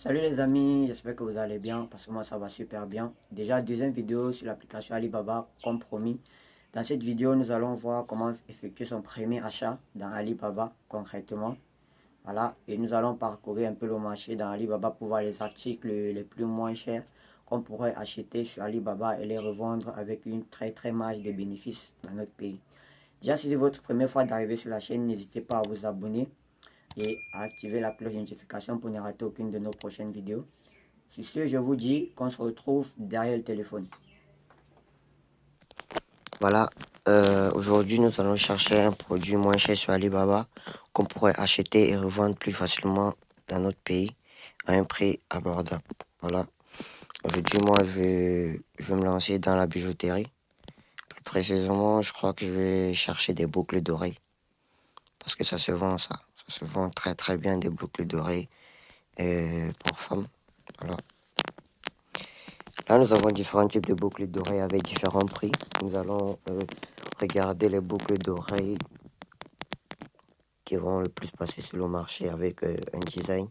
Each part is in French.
Salut les amis, j'espère que vous allez bien parce que moi ça va super bien. Déjà deuxième vidéo sur l'application Alibaba comme promis. Dans cette vidéo nous allons voir comment effectuer son premier achat dans Alibaba concrètement. Voilà, et nous allons parcourir un peu le marché dans Alibaba pour voir les articles les plus moins chers qu'on pourrait acheter sur Alibaba et les revendre avec une très marge de bénéfices dans notre pays. Déjà si c'est votre première fois d'arriver sur la chaîne, n'hésitez pas à vous abonner et à activer la cloche de notification pour ne rater aucune de nos prochaines vidéos. Sur ce, je vous dis qu'on se retrouve derrière le téléphone. Voilà, aujourd'hui nous allons chercher un produit moins cher sur Alibaba qu'on pourrait acheter et revendre plus facilement dans notre pays à un prix abordable. Voilà, aujourd'hui moi je vais me lancer dans la bijouterie. Plus précisément, je crois que je vais chercher des boucles d'oreilles parce que ça se vend ça. Ça se vend très bien des boucles d'oreilles pour femmes. Voilà. Là, nous avons différents types de boucles d'oreilles avec différents prix. Nous allons regarder les boucles d'oreilles qui vont le plus passer sur le marché avec un design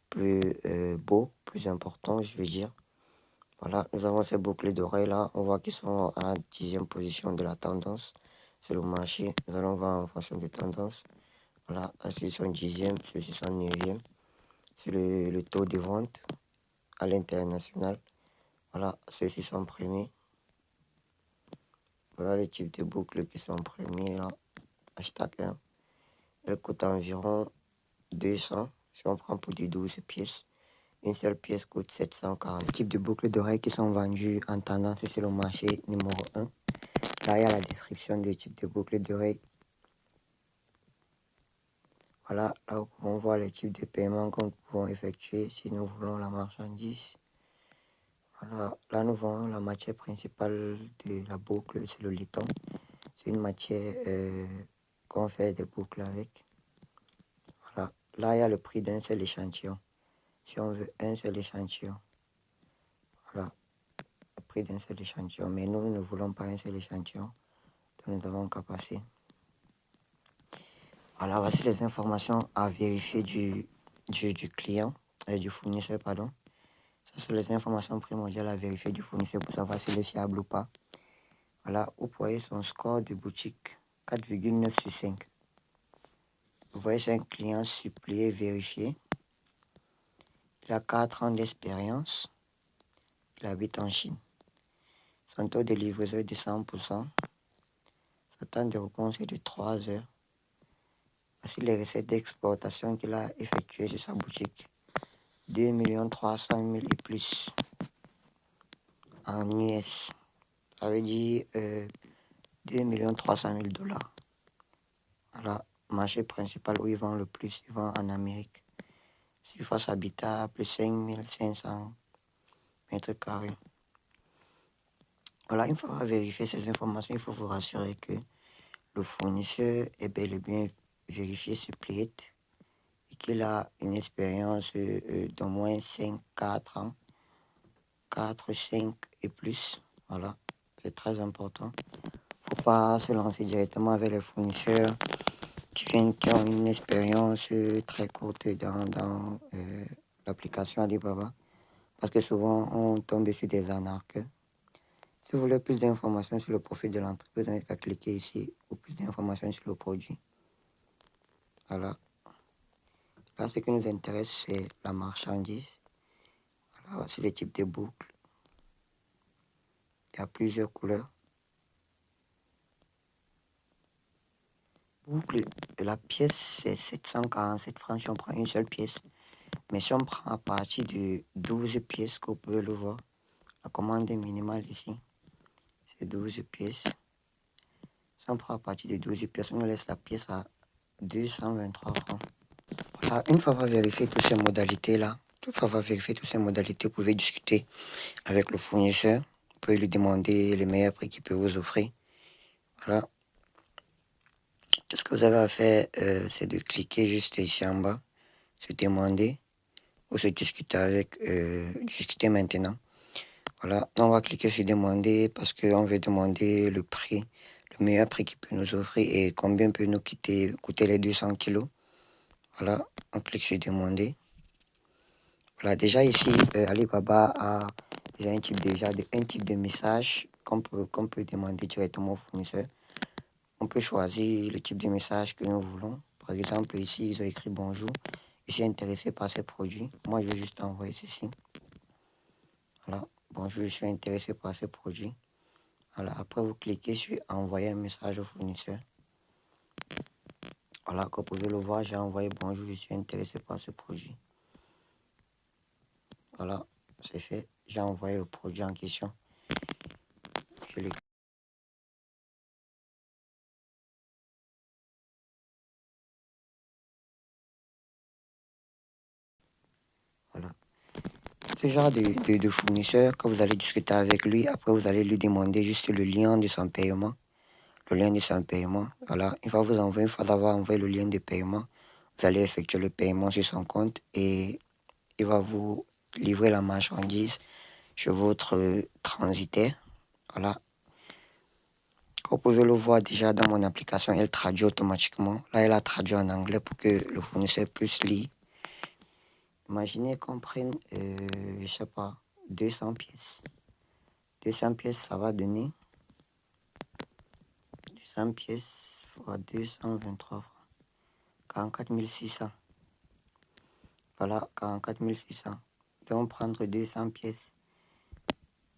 plus beau, plus important, je veux dire. Voilà, nous avons ces boucles d'oreilles là. On voit qu'ils sont à la 10e position de la tendance sur le marché. Nous allons voir en fonction des tendances. Voilà, ceux-ci sont 10e, ceux-ci sont 9e. C'est le taux de vente à l'international. Voilà, ceux-ci sont premiers. Voilà les types de boucles qui sont premiers là. Hashtag 1. Elle coûte environ 200 si on prend pour des 12 pièces. Une seule pièce coûte 740. Les types de boucles d'oreilles qui sont vendues en tendance sur le marché numéro 1. Là, il y a la description des types de boucles d'oreilles. Voilà, là, on voit les types de paiements qu'on peut effectuer si nous voulons la marchandise. Voilà, là, nous voyons la matière principale de la boucle, c'est le laiton. C'est une matière qu'on fait des boucles avec. Voilà, là, il y a le prix d'un seul échantillon. Si on veut un seul échantillon. Voilà, le prix d'un seul échantillon. Mais nous ne voulons pas un seul échantillon. Donc nous avons qu'à passer. Voilà, voici les informations à vérifier du client, du fournisseur, pardon. Ce sont les informations primordiales à vérifier du fournisseur pour savoir s'il est fiable ou pas. Voilà, vous voyez son score de boutique, 4,9 sur 5. Vous voyez, c'est un client supplié vérifié. Il a 4 ans d'expérience. Il habite en Chine. Son taux de livraison est de 100%. Son temps de réponse est de 3 heures. Voici les recettes d'exportation qu'il a effectuées sur sa boutique. 2 300 000 et plus en US. Ça veut dire 2 300 000 dollars. Voilà, marché principal où ils vendent le plus, ils vendent en Amérique. Surface habitable, 5 500 mètres carrés. Voilà, une fois vérifier ces informations, il faut vous rassurer que le fournisseur est bel et bien vérifié sur plate et qu'il a une expérience d'au moins 4 ans, 4, 5 et plus. Voilà, c'est très important. Faut pas se lancer directement avec les fournisseurs qui ont une expérience très courte dans l'application Alibaba. Parce que souvent, on tombe sur des arnaques. Si vous voulez plus d'informations sur le profil de l'entreprise, vous n'avez qu'à cliquer ici ou plus d'informations sur le produit. Voilà. Là, ce qui nous intéresse, c'est la marchandise. Voilà, voici les types de boucles. Il y a plusieurs couleurs. Boucle de la pièce, c'est 747 francs si on prend une seule pièce. Mais si on prend à partir de 12 pièces, que vous pouvez le voir, la commande minimale ici, c'est 12 pièces. Si on prend à partir de 12 pièces, on nous laisse la pièce à 223 francs. Voilà, une fois vérifier toutes ces modalités-là, vous pouvez discuter avec le fournisseur. Vous pouvez lui demander les meilleurs prix qu'il peut vous offrir. Voilà. Ce que vous avez à faire, c'est de cliquer juste ici en bas, se demander ou se discuter avec, discuter maintenant. Voilà, on va cliquer sur demander parce qu'on veut demander le prix, le meilleur prix qu'il peut nous offrir et combien peut nous coûter les 200 kilos. Voilà, on clique sur demander. Voilà, déjà ici, Alibaba a déjà un type de message qu'on peut demander directement au fournisseur. On peut choisir le type de message que nous voulons. Par exemple, ici, ils ont écrit bonjour. Je suis intéressé par ces produits. Moi, je vais juste envoyer ceci. Voilà, bonjour, je suis intéressé par ces produits. Voilà, après, vous cliquez sur envoyer un message au fournisseur. Voilà, comme vous pouvez le voir, j'ai envoyé bonjour, je suis intéressé par ce produit. Voilà, c'est fait. J'ai envoyé le produit en question. Je l'ai. Voilà. Ce genre de fournisseur, quand vous allez discuter avec lui, après vous allez lui demander juste le lien de son paiement. Le lien de son paiement. Voilà, il va vous envoyer, une fois d'avoir envoyé le lien de paiement, vous allez effectuer le paiement sur son compte et il va vous livrer la marchandise sur votre transitaire. Voilà. Comme vous pouvez le voir déjà dans mon application, elle traduit automatiquement. Là, elle a traduit en anglais pour que le fournisseur puisse lire. Imaginez qu'on prenne, je sais pas, 200 pièces. 200 pièces, ça va donner 200 pièces fois 223 francs. 44 600. Voilà, 44 600. Donc, prendre 200 pièces.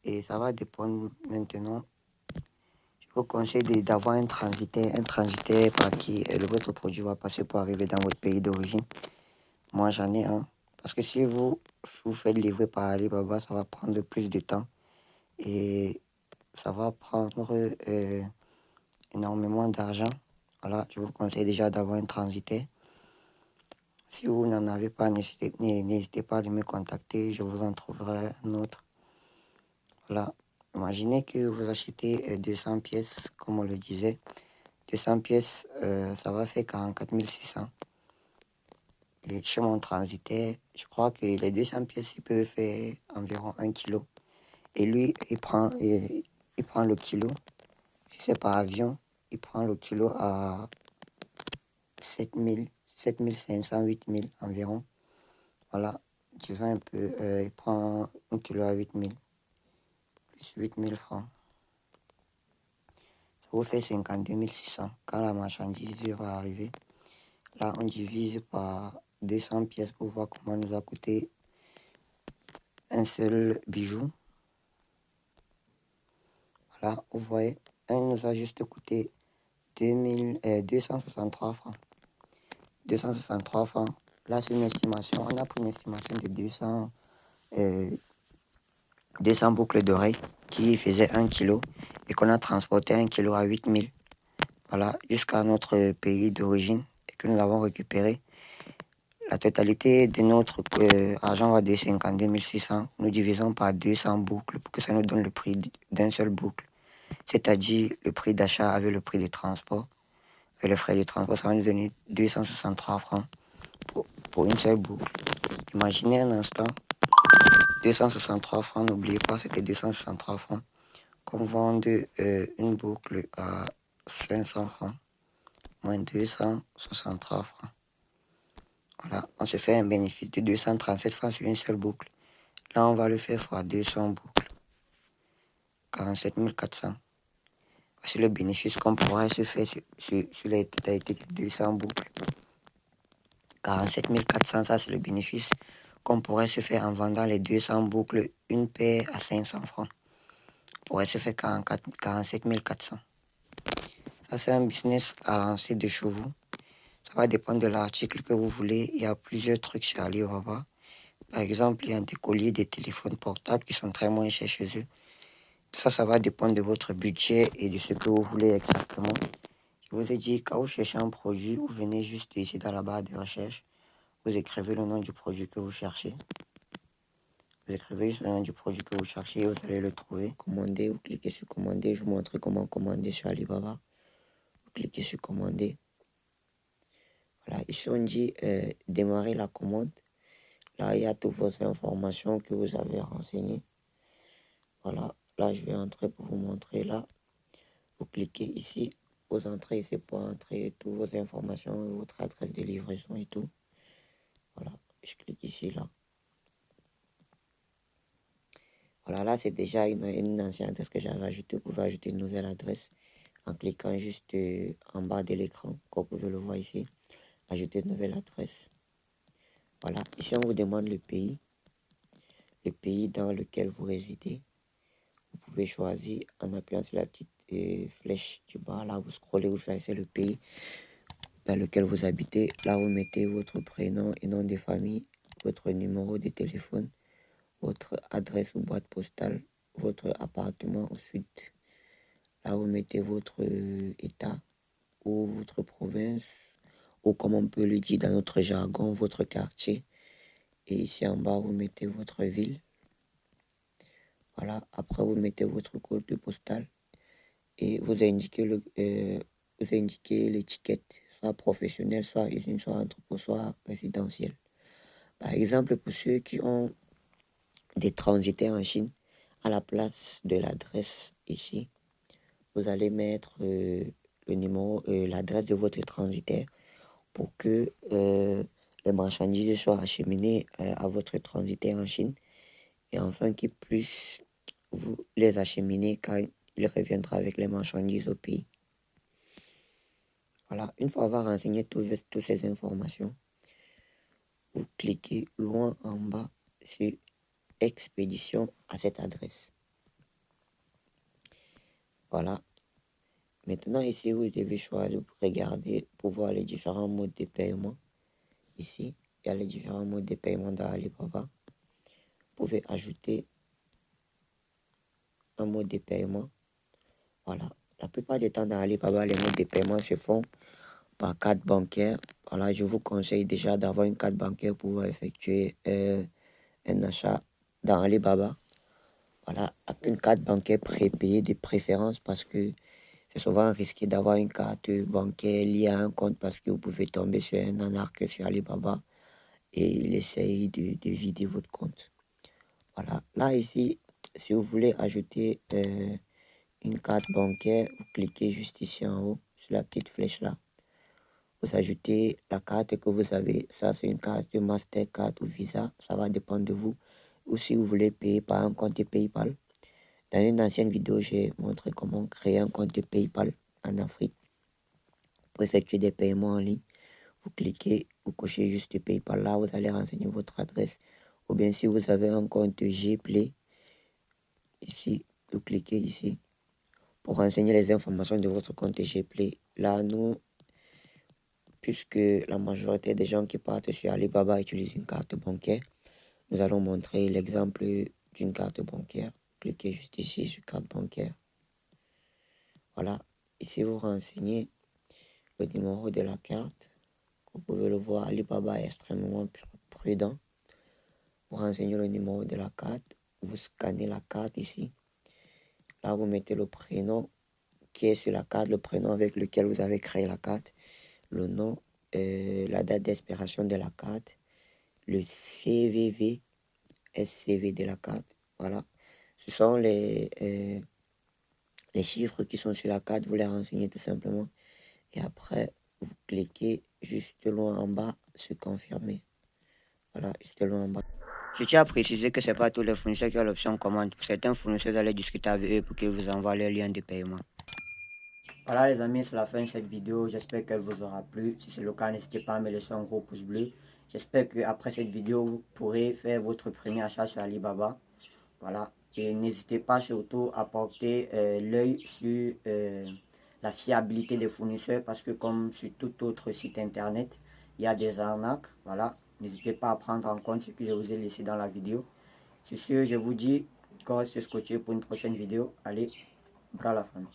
Et ça va dépendre maintenant. Je vous conseille d'avoir un transitaire par qui votre produit va passer pour arriver dans votre pays d'origine. Moi, j'en ai un. Parce que si vous faites livrer par Alibaba, ça va prendre plus de temps. Et ça va prendre énormément d'argent. Voilà, je vous conseille déjà d'avoir un transitaire. Si vous n'en avez pas, n'hésitez pas à me contacter. Je vous en trouverai un autre. Voilà. Imaginez que vous achetez 200 pièces, comme on le disait. 200 pièces, ça va faire 44 600. Et chez mon transitaire, je crois que les 200 pièces, ils peuvent faire environ 1 kilo. Et lui, il prend le kilo. Si c'est par avion, il prend le kilo à 7500, 8000 environ. Voilà, disons un peu, il prend 1 kilo à 8000, plus 8000 francs. Ça vous fait 52 600 quand la marchandise va arriver. Là, on divise par 200 pièces pour voir comment nous a coûté un seul bijou. Voilà, vous voyez, un nous a juste coûté 263 francs. 263 francs. Là, c'est une estimation. On a pris une estimation de 200 boucles d'oreilles qui faisaient 1 kilo et qu'on a transporté 1 kilo à 8000. Voilà, jusqu'à notre pays d'origine et que nous l'avons récupéré. La totalité de notre argent va de 52 600. Nous divisons par 200 boucles pour que ça nous donne le prix d'un seul boucle. C'est-à-dire le prix d'achat avec le prix de transport. Et le frais de transport, ça va nous donner 263 francs pour une seule boucle. Imaginez un instant, 263 francs, n'oubliez pas, c'était 263 francs. Qu'on vende une boucle à 500 francs, moins 263 francs. Voilà, on se fait un bénéfice de 237 francs sur une seule boucle. Là, on va le faire fois 200 boucles. 47 400. Voici le bénéfice qu'on pourrait se faire sur les totalités de 200 boucles. 47 400, ça c'est le bénéfice qu'on pourrait se faire en vendant les 200 boucles, une paire à 500 francs. On pourrait se faire 47 400. Ça c'est un business à lancer de chez vous. Ça va dépendre de l'article que vous voulez. Il y a plusieurs trucs sur Alibaba. Par exemple, il y a des colliers, des téléphones portables qui sont très moins chers chez eux. Ça va dépendre de votre budget et de ce que vous voulez exactement. Je vous ai dit, quand vous cherchez un produit, vous venez juste ici dans la barre de recherche. Vous écrivez le nom du produit que vous cherchez. Vous écrivez juste le nom du produit que vous cherchez et vous allez le trouver. Commander, vous cliquez sur commander. Je vous montre comment commander sur Alibaba. Vous cliquez sur commander. Voilà, ici on dit démarrer la commande. Là, il y a toutes vos informations que vous avez renseignées. Voilà, là je vais entrer pour vous montrer. Là, vous cliquez ici. Vous entrez ici pour entrer toutes vos informations, votre adresse de livraison et tout. Voilà, je clique ici là. Voilà, là c'est déjà une ancienne adresse que j'avais ajoutée. Vous pouvez ajouter une nouvelle adresse en cliquant juste en bas de l'écran, comme vous pouvez le voir ici. Ajouter une nouvelle adresse. Voilà, ici on vous demande le pays dans lequel vous résidez. Vous pouvez choisir en appuyant sur la petite flèche du bas. Là, vous scrollez, vous choisissez le pays dans lequel vous habitez. Là, vous mettez votre prénom et nom de famille, votre numéro de téléphone, votre adresse ou boîte postale, votre appartement ensuite. Là, vous mettez votre état ou votre province, ou comme on peut le dire dans notre jargon, votre quartier. Et ici en bas, vous mettez votre ville. Voilà, après vous mettez votre code postal et vous indiquez l'étiquette, soit professionnelle, soit usine, soit entrepôt, soit résidentielle. Par exemple, pour ceux qui ont des transitaires en Chine, à la place de l'adresse ici, vous allez mettre le numéro, l'adresse de votre transitaire pour que les marchandises soient acheminées à votre transitaire en Chine et enfin qu'ils puissent vous les acheminer quand il reviendra avec les marchandises au pays. Voilà, une fois avoir renseigné toutes ces informations, vous cliquez loin en bas sur expédition à cette adresse. Voilà. Maintenant, ici, vous devez choisir, regarder pour voir les différents modes de paiement. Ici, il y a les différents modes de paiement dans Alibaba. Vous pouvez ajouter un mode de paiement. Voilà. La plupart du temps dans Alibaba, les modes de paiement se font par carte bancaire. Voilà, je vous conseille déjà d'avoir une carte bancaire pour pouvoir effectuer un achat dans Alibaba. Voilà, une carte bancaire prépayée de préférence parce que c'est souvent risqué d'avoir une carte bancaire liée à un compte parce que vous pouvez tomber sur un arnaque sur Alibaba et il essaye de vider votre compte. Voilà, là ici, si vous voulez ajouter une carte bancaire, vous cliquez juste ici en haut sur la petite flèche là. Vous ajoutez la carte que vous avez. Ça, c'est une carte de Mastercard ou Visa. Ça va dépendre de vous. Ou si vous voulez payer par un compte PayPal. Dans une ancienne vidéo, j'ai montré comment créer un compte PayPal en Afrique pour effectuer des paiements en ligne. Vous cliquez, vous cochez juste PayPal. Là, vous allez renseigner votre adresse. Ou bien si vous avez un compte Gplay, ici, vous cliquez ici pour renseigner les informations de votre compte Gplay. Là, nous, puisque la majorité des gens qui partent sur Alibaba utilisent une carte bancaire, nous allons montrer l'exemple d'une carte bancaire. Cliquez juste ici sur carte bancaire. Voilà, ici vous renseignez le numéro de la carte. Vous pouvez le voir, Alibaba est extrêmement prudent. Vous renseignez le numéro de la carte, vous scannez la carte ici. Là, vous mettez le prénom qui est sur la carte, le prénom avec lequel vous avez créé la carte, le nom, la date d'expiration de la carte, le CVV, SCV de la carte. Voilà. Ce sont les chiffres qui sont sur la carte. Vous les renseignez tout simplement. Et après, vous cliquez juste loin en bas sur confirmer. Voilà, juste loin en bas. Je tiens à préciser que ce n'est pas tous les fournisseurs qui ont l'option commande. Pour certains fournisseurs, vous allez discuter avec eux pour qu'ils vous envoient les liens de paiement. Voilà les amis, c'est la fin de cette vidéo. J'espère qu'elle vous aura plu. Si c'est le cas, n'hésitez pas à me laisser un gros pouce bleu. J'espère qu'après cette vidéo, vous pourrez faire votre premier achat sur Alibaba. Voilà. Et n'hésitez pas surtout à porter l'œil sur la fiabilité des fournisseurs parce que comme sur tout autre site internet, il y a des arnaques. Voilà. N'hésitez pas à prendre en compte ce que je vous ai laissé dans la vidéo. Sur ce, je vous dis qu'on reste scotché pour une prochaine vidéo. Allez, bras la famille.